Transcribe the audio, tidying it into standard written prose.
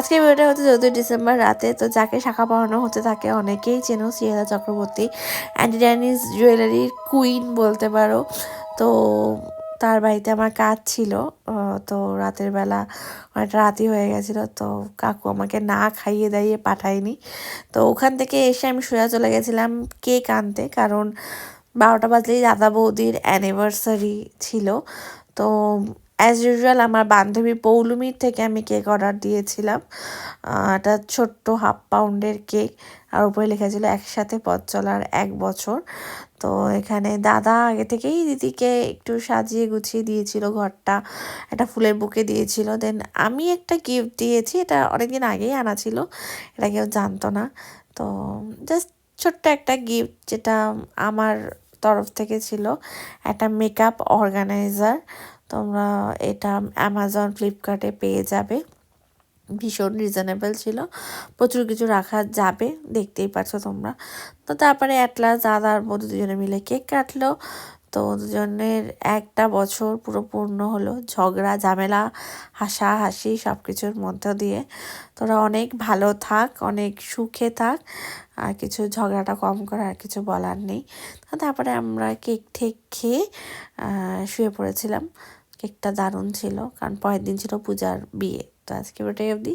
আজকের ভিডিওটা হচ্ছে 14 ডিসেম্বর রাতে। তো যাকে শাখা পড়ানো হতে থাকে অনেকেই চেনো, সিয়েরা চক্রবর্তী, অ্যান্টি ড্যানিস জুয়েলারির কুইন বলতে পারো। তো তার বাড়িতে আমার কাজ ছিল। তো রাতের বেলা অনেকটা রাতই হয়ে গেছিলো, তো কাকু আমাকে না খাইয়ে দাইয়ে পাঠায়নি। তো ওখান থেকে এসে আমি সোজা চলে গেছিলাম কেক আনতে, কারণ 12টা বাজলেই দাদা বৌদির অ্যানিভার্সারি ছিল। তো অ্যাজ ইউজুয়াল আমার বান্ধবী পৌলুমির থেকে আমি কেক অর্ডার দিয়েছিলাম। একটা ছোট্ট 1/2 পাউন্ডের কেক, আর উপরে লেখা ছিল একসাথে পথ চলার 1 বছর। তো এখানে দাদা আগে থেকেই দিদিকে একটু সাজিয়ে গুছিয়ে দিয়েছিল ঘরটা, একটা ফুলের বুকে দিয়েছিল। দেন আমি একটা গিফট দিয়েছি, এটা অনেকদিন আগেই আনা ছিল, এটা কেউ জানতো না। তো জাস্ট ছোট্ট একটা গিফট, যেটা আমার তরফ থেকে ছিল, একটা মেকআপ অর্গানাইজার। তোমরা এটা অ্যামাজন ফ্লিপকার্টে পেয়ে যাবে, ভীষণ রিজনেবল ছিল, প্রচুর কিছু রাখা যাবে, দেখতেই পারছো তোমরা। তো তারপরে অ্যাট লাস্ট দাদা আর বৌদি দুজনে মিলে কেক কাটলো। তো দুজনের 1টা বছর পুরো পূর্ণ হলো, ঝগড়া ঝামেলা হাসাহাসি সব কিছুর মধ্য দিয়ে। তোরা অনেক ভালো থাক, অনেক সুখে থাক, আর কিছু ঝগড়াটা কম করে, আর কিছু বলার নেই। তো তারপরে আমরা কেক ঠেক খেয়ে শুয়ে পড়েছিলাম। কেকটা দারুণ ছিল, কারণ পরের দিন ছিল পূজার বিয়ে। তো আজকে ওটাই অবধি।